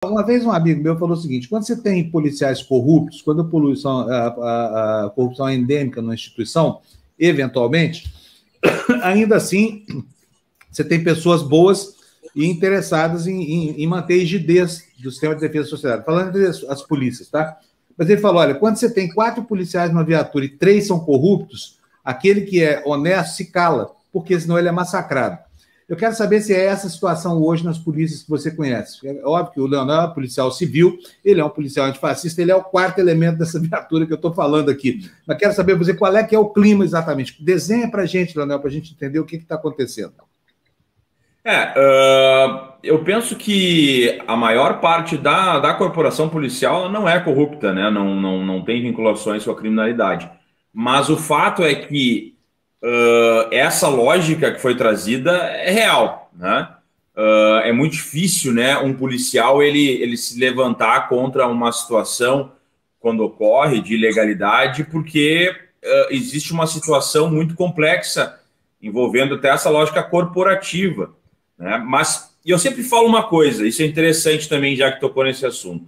Uma vez um amigo meu falou o seguinte: quando você tem policiais corruptos, quando a corrupção é endêmica numa instituição, eventualmente, ainda assim, você tem pessoas boas e interessadas em manter a rigidez do sistema de defesa da sociedade. Falando das polícias, tá? Mas ele falou, olha, quando você tem 4 policiais numa viatura e 3 são corruptos, aquele que é honesto se cala, porque senão ele é massacrado. Eu quero saber se é essa situação hoje nas polícias que você conhece. É óbvio que o Leonel é policial civil, ele é um policial antifascista, ele é o 4º elemento dessa viatura que eu estou falando aqui. Mas quero saber você qual é que é o clima exatamente. Desenha para a gente, Leonel, para a gente entender o que está acontecendo. Eu penso que a maior parte da corporação policial não é corrupta, né? Não tem vinculações com a criminalidade. Mas o fato é que essa lógica que foi trazida é real, né? É muito difícil, né, um policial ele se levantar contra uma situação quando ocorre de ilegalidade, porque existe uma situação muito complexa envolvendo até essa lógica corporativa, né? Mas eu sempre falo uma coisa, isso é interessante também, já que tocou nesse assunto.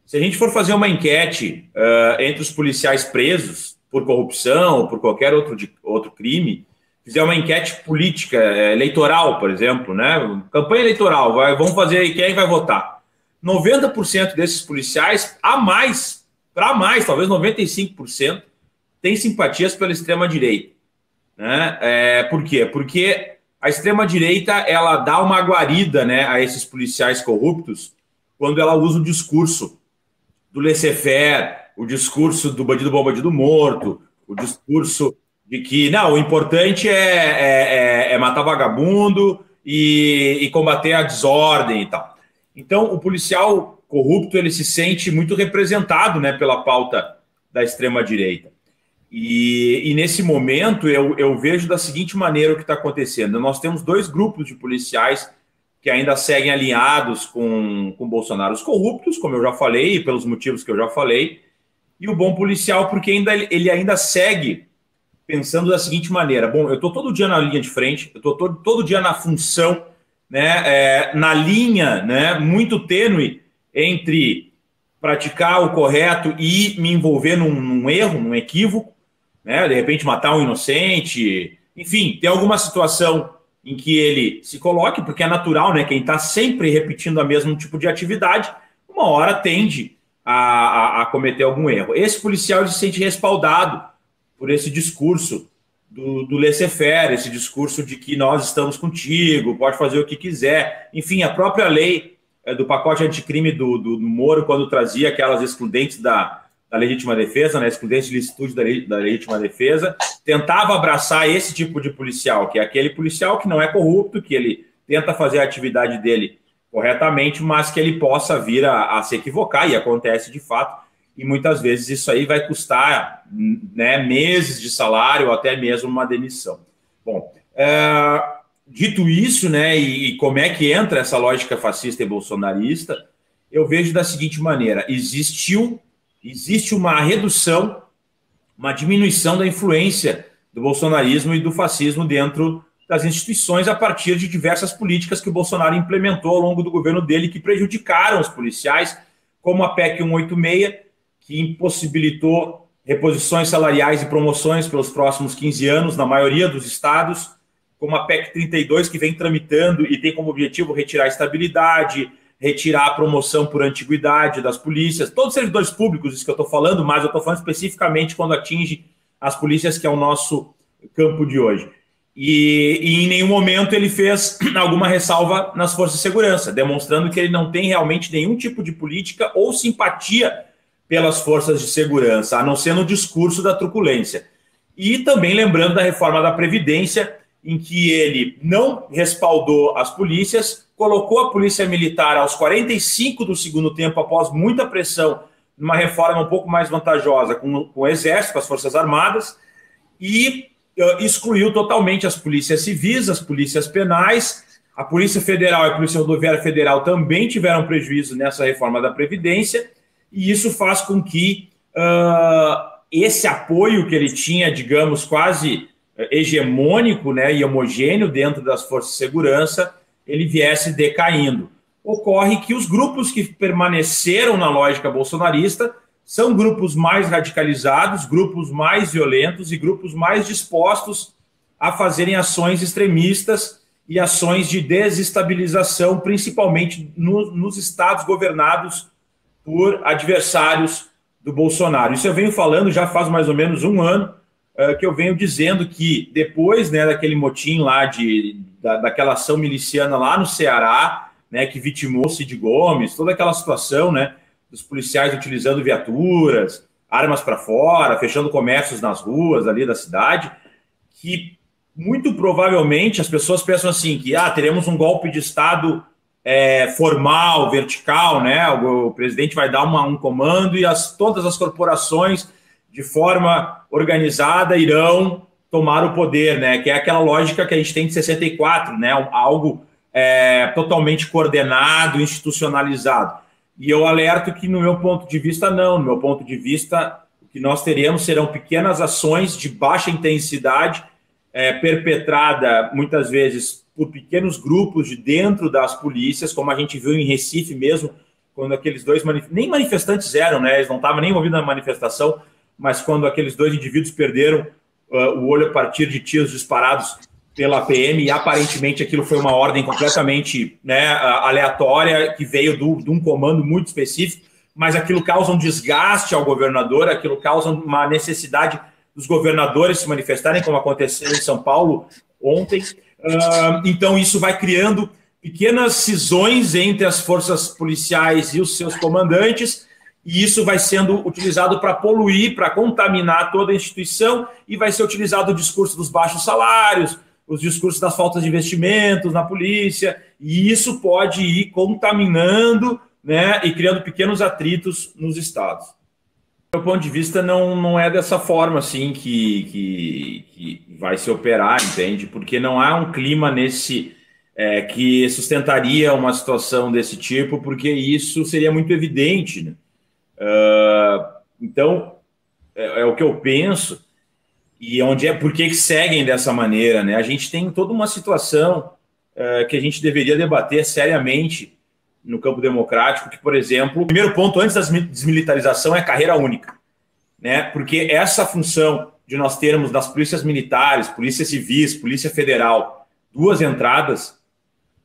Se a gente for fazer uma enquete entre os policiais presos por corrupção ou por qualquer outro crime, fizer uma enquete política, eleitoral, por exemplo, né? Campanha eleitoral, vamos fazer quem vai votar. 90% desses policiais, para mais, talvez 95%, têm simpatias pela extrema-direita, né? Por quê? Porque a extrema-direita ela dá uma guarida, né, a esses policiais corruptos quando ela usa o discurso do laissez-faire, o discurso do bandido bom, bandido morto, o discurso de que não, o importante é matar vagabundo e combater a desordem e tal. Então, o policial corrupto ele se sente muito representado, né, pela pauta da extrema-direita. E nesse momento eu vejo da seguinte maneira o que está acontecendo. Nós temos 2 grupos de policiais que ainda seguem alinhados com Bolsonaro. Os corruptos, como eu já falei, pelos motivos que eu já falei, e o bom policial, porque ele ainda segue pensando da seguinte maneira: bom, eu estou todo dia na linha de frente, eu estou todo dia na função, né, na linha, né, muito tênue entre praticar o correto e me envolver num erro, num equívoco, né, de repente matar um inocente, enfim, tem alguma situação em que ele se coloque, porque é natural, né, quem está sempre repetindo o mesmo tipo de atividade, uma hora tende a cometer algum erro. Esse policial ele se sente respaldado por esse discurso do laissez-faire, esse discurso de que nós estamos contigo, pode fazer o que quiser. Enfim, a própria lei do pacote anticrime do Moro, quando trazia aquelas excludentes da legítima defesa, né, excludentes de licitude da legítima defesa, tentava abraçar esse tipo de policial, que é aquele policial que não é corrupto, que ele tenta fazer a atividade dele corretamente, mas que ele possa vir a se equivocar, e acontece de fato, e muitas vezes isso aí vai custar, né, meses de salário ou até mesmo uma demissão. Bom, dito isso, né, e como é que entra essa lógica fascista e bolsonarista, eu vejo da seguinte maneira: existe uma redução, uma diminuição da influência do bolsonarismo e do fascismo dentro das instituições a partir de diversas políticas que o Bolsonaro implementou ao longo do governo dele que prejudicaram os policiais, como a PEC 186, que impossibilitou reposições salariais e promoções pelos próximos 15 anos na maioria dos estados, como a PEC 32, que vem tramitando e tem como objetivo retirar a estabilidade, retirar a promoção por antiguidade das polícias, todos os servidores públicos, isso que eu estou falando, mas eu estou falando especificamente quando atinge as polícias, que é o nosso campo de hoje. E em nenhum momento ele fez alguma ressalva nas forças de segurança, demonstrando que ele não tem realmente nenhum tipo de política ou simpatia pelas forças de segurança, a não ser no discurso da truculência. E também lembrando da reforma da Previdência, em que ele não respaldou as polícias, colocou a polícia militar aos 45 do segundo tempo, após muita pressão, numa reforma um pouco mais vantajosa com o Exército, com as Forças Armadas, e excluiu totalmente as polícias civis, as polícias penais. A Polícia Federal e a Polícia Rodoviária Federal também tiveram prejuízo nessa reforma da Previdência, e isso faz com que esse apoio que ele tinha, digamos, quase hegemônico, né, e homogêneo dentro das forças de segurança, ele viesse decaindo. ocorre que os grupos que permaneceram na lógica bolsonarista são grupos mais radicalizados, grupos mais violentos e grupos mais dispostos a fazerem ações extremistas e ações de desestabilização, principalmente nos estados governados por adversários do Bolsonaro. Isso eu venho falando já faz mais ou menos um ano, que eu venho dizendo que depois, né, daquele motim lá, daquela ação miliciana lá no Ceará, né, que vitimou Cid Gomes, toda aquela situação, né, dos policiais utilizando viaturas, armas para fora, fechando comércios nas ruas ali da cidade, que muito provavelmente as pessoas pensam assim, que teremos um golpe de Estado formal, vertical, né? O presidente vai dar um comando e todas as corporações, de forma organizada, irão tomar o poder, né? Que é aquela lógica que a gente tem de 64, né? Algo totalmente coordenado, institucionalizado. E eu alerto que, no meu ponto de vista, não. No meu ponto de vista, o que nós teremos serão pequenas ações de baixa intensidade, perpetrada muitas vezes por pequenos grupos de dentro das polícias, como a gente viu em Recife mesmo, quando aqueles dois nem manifestantes eram, né? Eles não estavam nem envolvidos na manifestação, mas quando aqueles dois indivíduos perderam o olho a partir de tiros disparados pela PM, e aparentemente aquilo foi uma ordem completamente, né, aleatória, que veio de um comando muito específico, mas aquilo causa um desgaste ao governador, aquilo causa uma necessidade dos governadores se manifestarem, como aconteceu em São Paulo ontem. Então, isso vai criando pequenas cisões entre as forças policiais e os seus comandantes, e isso vai sendo utilizado para poluir, para contaminar toda a instituição, e vai ser utilizado o discurso dos baixos salários, os discursos das faltas de investimentos na polícia, e isso pode ir contaminando, né, e criando pequenos atritos nos estados. Do meu ponto de vista, não é dessa forma assim que vai se operar, entende? Porque não há um clima que sustentaria uma situação desse tipo, porque isso seria muito evidente, né? Então, é o que eu penso, e por que seguem dessa maneira, né? A gente tem toda uma situação que a gente deveria debater seriamente no campo democrático, que, por exemplo, o primeiro ponto antes da desmilitarização é a carreira única, né? Porque essa função de nós termos nas polícias militares, polícia civis, polícia federal, duas entradas,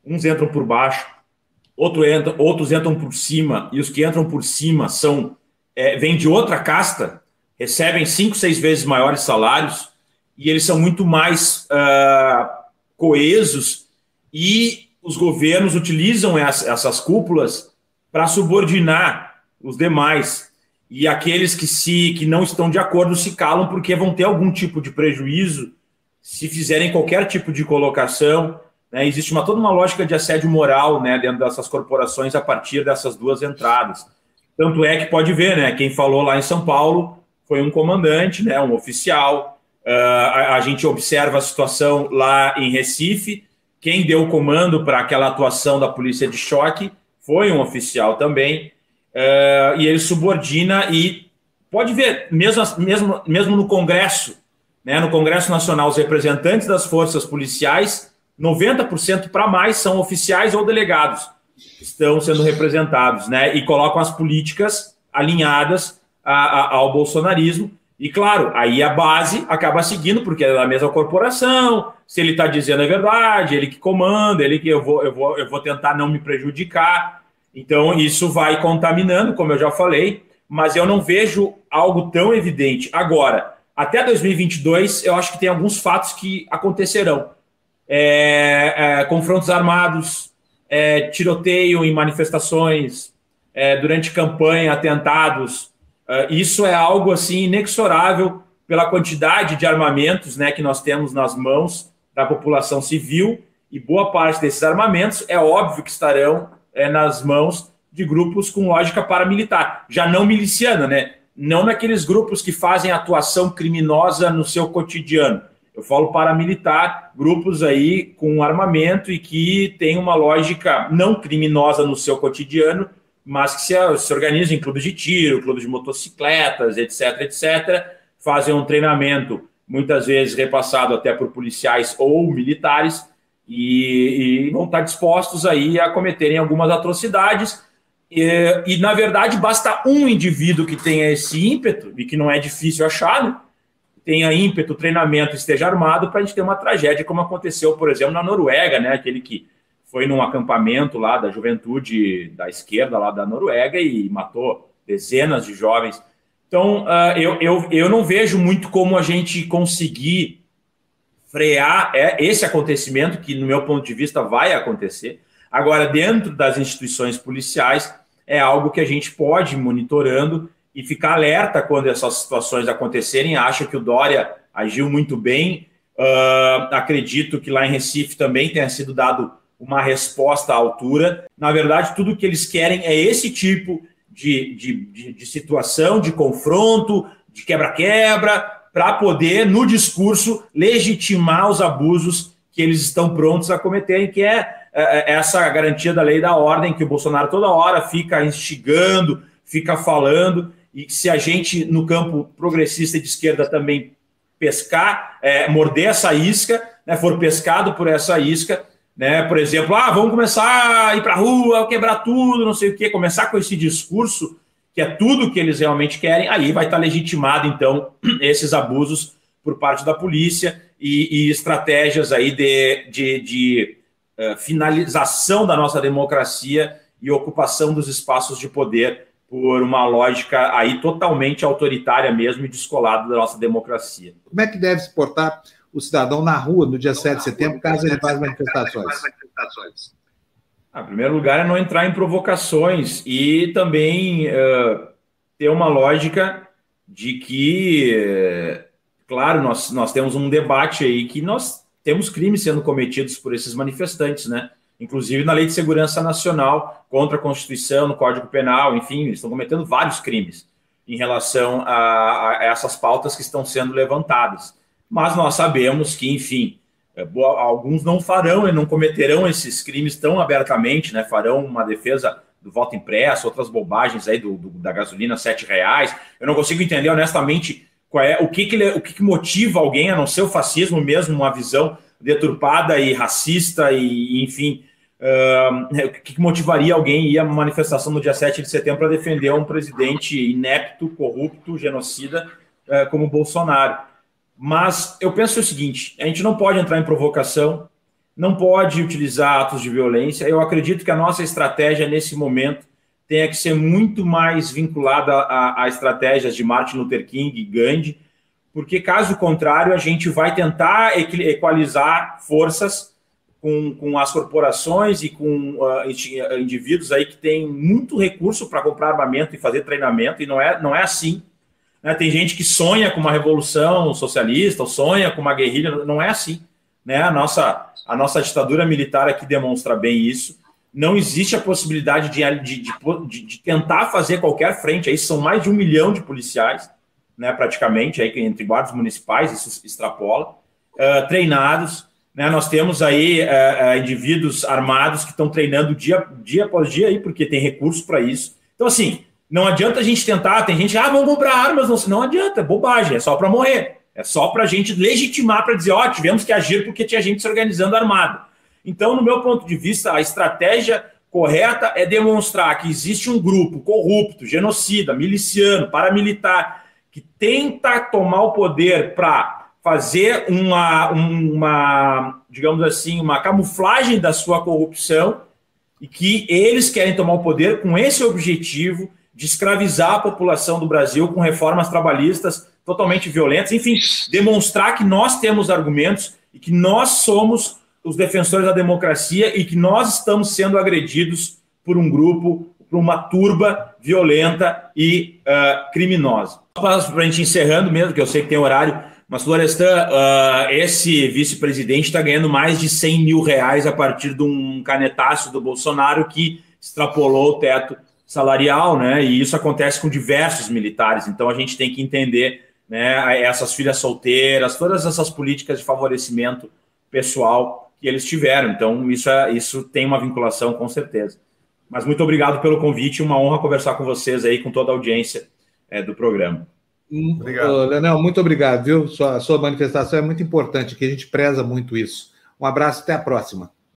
uns entram por baixo, outros entram por cima, e os que entram por cima vêm de outra casta, recebem 5, 6 vezes maiores salários, e eles são muito mais coesos, e os governos utilizam essas cúpulas para subordinar os demais, e aqueles que não estão de acordo se calam porque vão ter algum tipo de prejuízo se fizerem qualquer tipo de colocação, né? Existe toda uma lógica de assédio moral, né, dentro dessas corporações a partir dessas duas entradas. Tanto é que pode ver, né, quem falou lá em São Paulo foi um comandante, né, um oficial. A gente observa a situação lá em Recife. Quem deu o comando para aquela atuação da polícia de choque foi um oficial também, e ele subordina, e pode ver, mesmo no Congresso, né, no Congresso Nacional, os representantes das forças policiais, 90% para mais são oficiais ou delegados que estão sendo representados, né, e colocam as políticas alinhadas ao bolsonarismo. E, claro, aí a base acaba seguindo, porque é da mesma corporação, se ele está dizendo a verdade, ele que comanda, ele que eu vou tentar não me prejudicar. Então, isso vai contaminando, como eu já falei, mas eu não vejo algo tão evidente. Agora, até 2022, eu acho que tem alguns fatos que acontecerão. Confrontos armados, tiroteio em manifestações, durante campanha, atentados. Isso é algo assim inexorável pela quantidade de armamentos, né, que nós temos nas mãos da população civil, e boa parte desses armamentos é óbvio que estarão nas mãos de grupos com lógica paramilitar, já não miliciana, né? Não naqueles grupos que fazem atuação criminosa no seu cotidiano. Eu falo paramilitar, grupos aí com armamento e que tem uma lógica não criminosa no seu cotidiano, mas que se organizam em clubes de tiro, clubes de motocicletas, etc., etc., fazem um treinamento, muitas vezes repassado até por policiais ou militares, e vão estar dispostos aí a cometerem algumas atrocidades. E, na verdade, basta um indivíduo que tenha esse ímpeto, e que não é difícil achar, né? Tenha ímpeto, treinamento, esteja armado, para a gente ter uma tragédia, como aconteceu, por exemplo, na Noruega, né? Aquele que foi num acampamento lá da juventude da esquerda lá da Noruega e matou dezenas de jovens. Então, eu não vejo muito como a gente conseguir frear esse acontecimento, que, no meu ponto de vista, vai acontecer. Agora, dentro das instituições policiais, é algo que a gente pode ir monitorando e ficar alerta quando essas situações acontecerem. Acho que o Dória agiu muito bem. Acredito que lá em Recife também tenha sido dado uma resposta à altura. Na verdade, tudo que eles querem é esse tipo de situação, de confronto, de quebra-quebra, para poder, no discurso, legitimar os abusos que eles estão prontos a cometerem, que é essa garantia da lei e da ordem, que o Bolsonaro toda hora fica instigando, fica falando, e se a gente, no campo progressista e de esquerda, também pescar, morder essa isca, né, for pescado por essa isca, né, por exemplo, vamos começar a ir para a rua, quebrar tudo, não sei o quê, começar com esse discurso, que é tudo que eles realmente querem, aí vai estar legitimado, então, esses abusos por parte da polícia e estratégias aí de finalização da nossa democracia e ocupação dos espaços de poder por uma lógica aí totalmente autoritária mesmo e descolada da nossa democracia. Como é que deve se portar o cidadão na rua no dia 7 de setembro, caso ele faça manifestações? Em primeiro lugar, é não entrar em provocações e também ter uma lógica de que, claro, nós temos um debate aí que nós temos crimes sendo cometidos por esses manifestantes, né? Inclusive na Lei de Segurança Nacional, contra a Constituição, no Código Penal, enfim, eles estão cometendo vários crimes em relação a essas pautas que estão sendo levantadas. Mas nós sabemos que, enfim, alguns não farão e não cometerão esses crimes tão abertamente, né? Farão uma defesa do voto impresso, outras bobagens aí da gasolina R$7. Eu não consigo entender, honestamente, o que motiva alguém, a não ser o fascismo mesmo, uma visão deturpada e racista, e enfim, o que motivaria alguém a ir à manifestação no dia 7 de setembro para defender um presidente inepto, corrupto, genocida, como Bolsonaro. Mas eu penso o seguinte, a gente não pode entrar em provocação, não pode utilizar atos de violência. Eu acredito que a nossa estratégia nesse momento tenha que ser muito mais vinculada a estratégias de Martin Luther King e Gandhi, porque, caso contrário, a gente vai tentar equalizar forças com as corporações e com indivíduos aí que têm muito recurso para comprar armamento e fazer treinamento, e não é assim. Né? Tem gente que sonha com uma revolução socialista, ou sonha com uma guerrilha, não é assim. Né? A nossa ditadura militar aqui demonstra bem isso. Não existe a possibilidade de tentar fazer qualquer frente. Aí são mais de 1 milhão de policiais, né, praticamente, aí, entre guardas municipais, isso extrapola, treinados. Né? Nós temos aí indivíduos armados que estão treinando dia após dia, aí, porque tem recursos para isso. Então, assim, não adianta a gente tentar, tem gente, vamos comprar armas, não adianta, é bobagem, é só para morrer. É só para a gente legitimar, para dizer, tivemos que agir porque tinha gente se organizando armado. Então, no meu ponto de vista, a estratégia correta é demonstrar que existe um grupo corrupto, genocida, miliciano, paramilitar, que tenta tomar o poder para fazer digamos assim, uma camuflagem da sua corrupção, e que eles querem tomar o poder com esse objetivo de escravizar a população do Brasil com reformas trabalhistas totalmente violentas, enfim, demonstrar que nós temos argumentos e que nós somos os defensores da democracia e que nós estamos sendo agredidos por um grupo, por uma turba violenta e criminosa. Para a gente encerrando mesmo, que eu sei que tem horário, mas, Florestan, esse vice-presidente está ganhando mais de R$100 mil a partir de um canetaço do Bolsonaro que extrapolou o teto salarial, né? E isso acontece com diversos militares. Então, a gente tem que entender, né, essas filhas solteiras, todas essas políticas de favorecimento pessoal que eles tiveram. Então, isso tem uma vinculação, com certeza. Mas muito obrigado pelo convite, uma honra conversar com vocês aí, com toda a audiência do programa. Obrigado. Leonel, muito obrigado, viu? Sua manifestação é muito importante, que a gente preza muito isso. Um abraço, até a próxima.